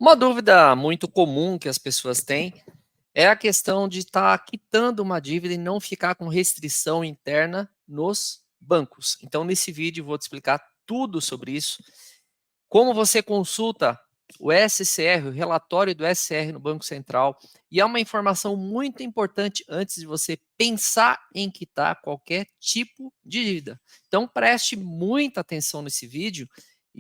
Uma dúvida muito comum que as pessoas têm é a questão de estar quitando uma dívida e não ficar com restrição interna nos bancos. Então, nesse vídeo, vou te explicar tudo sobre isso, como você consulta o SCR, o relatório do SCR no Banco Central, e é uma informação muito importante antes de você pensar em quitar qualquer tipo de dívida. Então, preste muita atenção nesse vídeo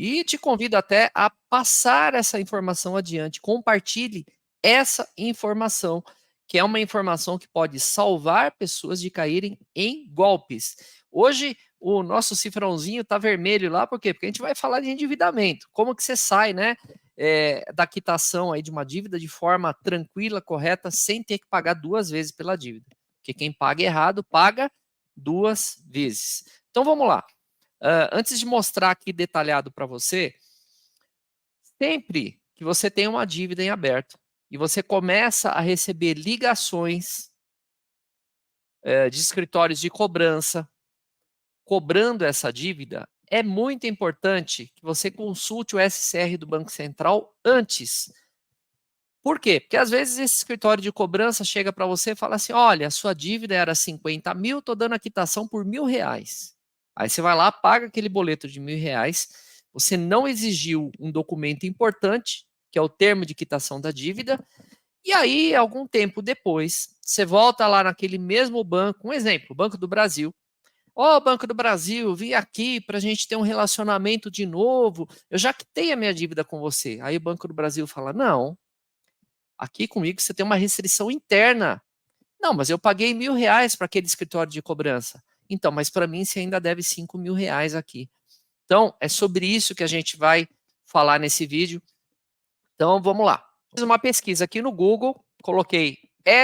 e te convido até a passar essa informação adiante. Compartilhe essa informação, que é uma informação que pode salvar pessoas de caírem em golpes. Hoje, o nosso cifrãozinho está vermelho lá, por quê? Porque a gente vai falar de endividamento. Como que você sai, né, da quitação aí de uma dívida de forma tranquila, correta, sem ter que pagar duas vezes pela dívida. Porque quem paga errado, paga duas vezes. Então, vamos lá. Antes de mostrar aqui detalhado para você, sempre que você tem uma dívida em aberto e você começa a receber ligações de escritórios de cobrança, cobrando essa dívida, é muito importante que você consulte o SCR do Banco Central antes. Por quê? Porque às vezes esse escritório de cobrança chega para você e fala assim, olha, a sua dívida era 50 mil, estou dando a quitação por R$1.000. Aí você vai lá, paga aquele boleto de R$1.000, você não exigiu um documento importante, que é o termo de quitação da dívida, e aí, algum tempo depois, você volta lá naquele mesmo banco, um exemplo, Banco do Brasil. Ó, Banco do Brasil, vim aqui para a gente ter um relacionamento de novo, eu já quitei a minha dívida com você. Aí o Banco do Brasil fala, não, aqui comigo você tem uma restrição interna. Não, mas eu paguei R$1.000 para aquele escritório de cobrança. Então, mas para mim você ainda deve R$5.000 aqui. Então, é sobre isso que a gente vai falar nesse vídeo. Então, vamos lá. Fiz uma pesquisa aqui no Google, coloquei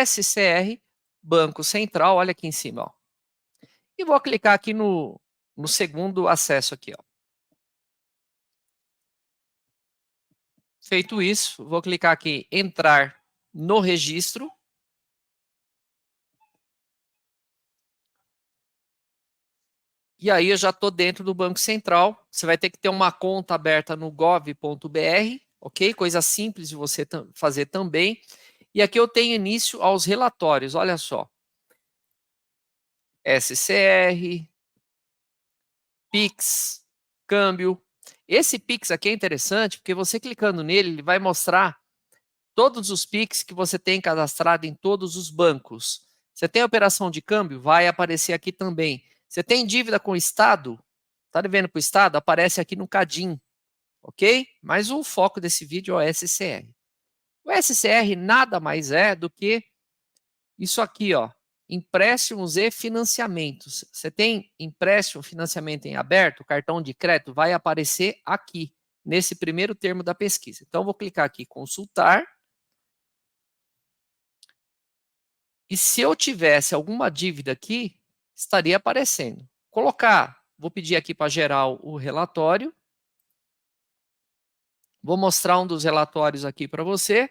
SCR, Banco Central, olha aqui em cima, ó. E vou clicar aqui no segundo acesso aqui, ó. Feito isso, vou clicar aqui entrar no registro. E aí eu já estou dentro do Banco Central. Você vai ter que ter uma conta aberta no gov.br, ok? Coisa simples de você fazer também. E aqui eu tenho início aos relatórios, olha só. SCR, Pix, câmbio. Esse Pix aqui é interessante porque você clicando nele, ele vai mostrar todos os Pix que você tem cadastrado em todos os bancos. Você tem operação de câmbio? Vai aparecer aqui também. Você tem dívida com o Estado? Está devendo para o Estado? Aparece aqui no Cadim, ok? Mas o foco desse vídeo é o SCR. O SCR nada mais é do que isso aqui, ó. Empréstimos e financiamentos. Você tem empréstimo, financiamento em aberto, cartão de crédito, vai aparecer aqui, nesse primeiro termo da pesquisa. Então, vou clicar aqui, consultar. E se eu tivesse alguma dívida aqui, estaria aparecendo. Vou pedir aqui para gerar o relatório. Vou mostrar um dos relatórios aqui para você.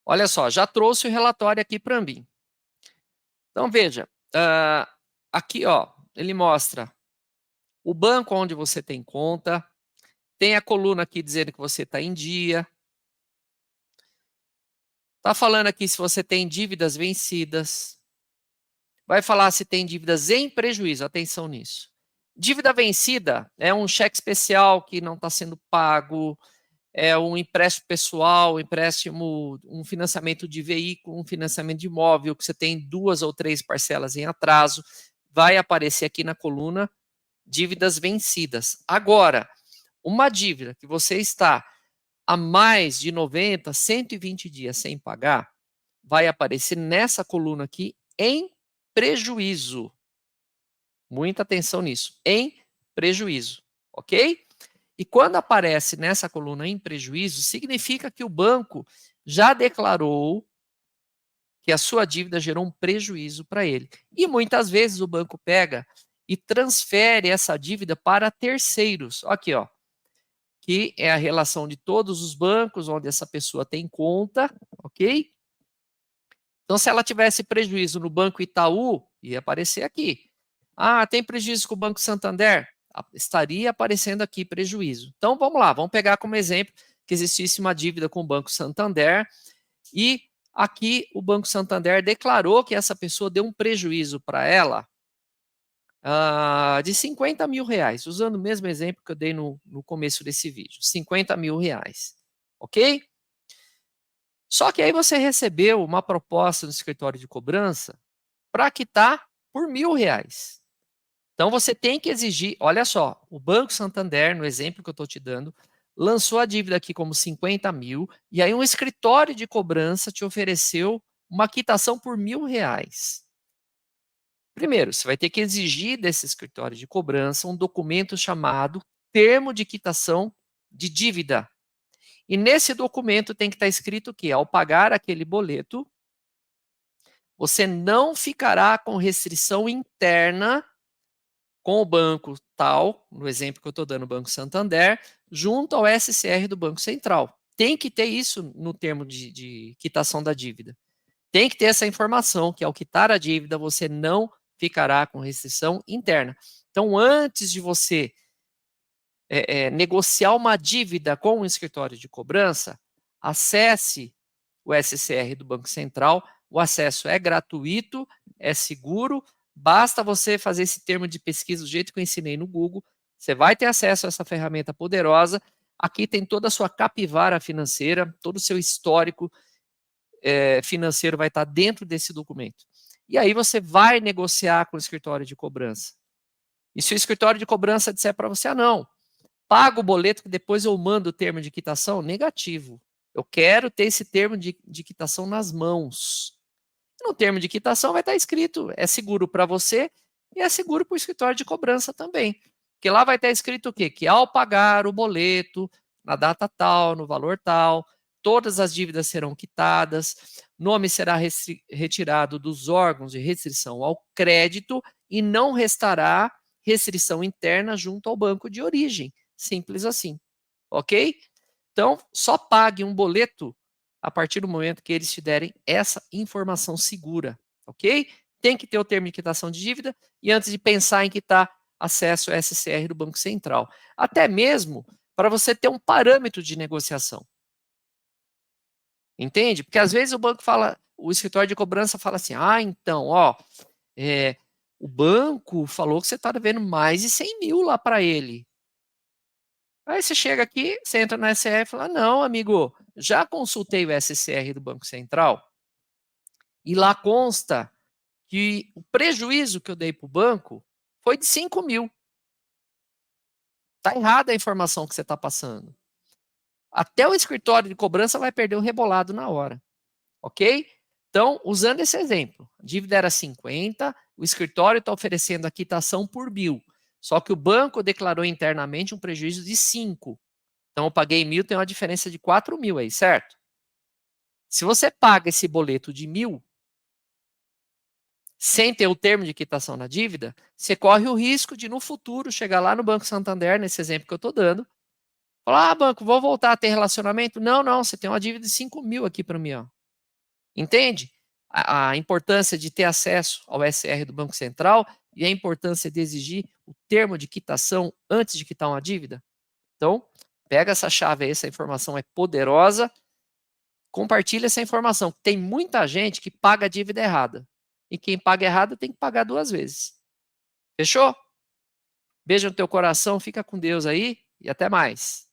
Olha só, já trouxe o relatório aqui para mim. Então, veja, aqui ó, ele mostra o banco onde você tem conta, tem a coluna aqui dizendo que você está em dia. Está falando aqui se você tem dívidas vencidas. Vai falar se tem dívidas em prejuízo, atenção nisso. Dívida vencida é um cheque especial que não está sendo pago, é um empréstimo pessoal, um financiamento de veículo, um financiamento de imóvel, que você tem 2 ou 3 parcelas em atraso, vai aparecer aqui na coluna dívidas vencidas. Agora, uma dívida que você está há mais de 90, 120 dias sem pagar, vai aparecer nessa coluna aqui em prejuízo. Muita atenção nisso. Em prejuízo, ok? E quando aparece nessa coluna em prejuízo, significa que o banco já declarou que a sua dívida gerou um prejuízo para ele. E muitas vezes o banco pega e transfere essa dívida para terceiros. Aqui, ó, que é a relação de todos os bancos onde essa pessoa tem conta, ok? Então, se ela tivesse prejuízo no Banco Itaú, ia aparecer aqui. Ah, tem prejuízo com o Banco Santander? Estaria aparecendo aqui prejuízo. Então, vamos lá, vamos pegar como exemplo que existisse uma dívida com o Banco Santander e aqui o Banco Santander declarou que essa pessoa deu um prejuízo para ela de 50 mil reais, usando o mesmo exemplo que eu dei no começo desse vídeo, 50 mil reais, ok? Só que aí você recebeu uma proposta no escritório de cobrança para quitar por R$ 1.000. Então você tem que exigir, olha só, o Banco Santander, no exemplo que eu estou te dando, lançou a dívida aqui como 50 mil, e aí um escritório de cobrança te ofereceu uma quitação por R$ 1.000. Primeiro, você vai ter que exigir desse escritório de cobrança um documento chamado Termo de Quitação de Dívida. E nesse documento tem que estar escrito que, ao pagar aquele boleto, você não ficará com restrição interna com o banco tal, no exemplo que eu estou dando, o Banco Santander, junto ao SCR do Banco Central. Tem que ter isso no termo de quitação da dívida. Tem que ter essa informação, que ao quitar a dívida, você não ficará com restrição interna. Então, antes de você negociar uma dívida com um escritório de cobrança, acesse o SCR do Banco Central. O acesso é gratuito, é seguro, basta você fazer esse termo de pesquisa do jeito que eu ensinei no Google. Você vai ter acesso a essa ferramenta poderosa. Aqui tem toda a sua capivara financeira, todo o seu histórico financeiro vai estar dentro desse documento. E aí você vai negociar com o escritório de cobrança. E se o escritório de cobrança disser para você, não, paga o boleto que depois eu mando o termo de quitação, negativo. Eu quero ter esse termo de quitação nas mãos. No termo de quitação vai estar escrito, é seguro para você e é seguro para o escritório de cobrança também. Porque lá vai estar escrito o quê? Que ao pagar o boleto, na data tal, no valor tal, todas as dívidas serão quitadas, nome será retirado dos órgãos de restrição ao crédito e não restará restrição interna junto ao banco de origem. Simples assim, ok? Então, só pague um boleto a partir do momento que eles te derem essa informação segura, ok? Tem que ter o termo de quitação de dívida e antes de pensar em quitar, acesso ao SCR do Banco Central. Até mesmo para você ter um parâmetro de negociação. Entende? Porque às vezes o banco fala, o escritório de cobrança fala assim, então, o banco falou que você está devendo mais de 100 mil lá para ele. Aí você chega aqui, você entra no SCR e fala, não, amigo, já consultei o SCR do Banco Central e lá consta que o prejuízo que eu dei para o banco foi de 5 mil. Está errada a informação que você está passando. Até o escritório de cobrança vai perder o rebolado na hora, ok? Então, usando esse exemplo, a dívida era 50, o escritório está oferecendo a quitação por 1.000, só que o banco declarou internamente um prejuízo de 5. Então, eu paguei 1.000, tem uma diferença de 4 mil aí, certo? Se você paga esse boleto de 1.000, sem ter o termo de quitação na dívida, você corre o risco de, no futuro, chegar lá no Banco Santander, nesse exemplo que eu estou dando, falar, banco, vou voltar a ter relacionamento? Não, você tem uma dívida de 5 mil aqui para mim. Ó. Entende? A importância de ter acesso ao SR do Banco Central e a importância de exigir o termo de quitação antes de quitar uma dívida? Então, pega essa chave aí, essa informação é poderosa, compartilha essa informação. Tem muita gente que paga a dívida errada. E quem paga errado tem que pagar 2 vezes. Fechou? Beijo no teu coração, fica com Deus aí e até mais.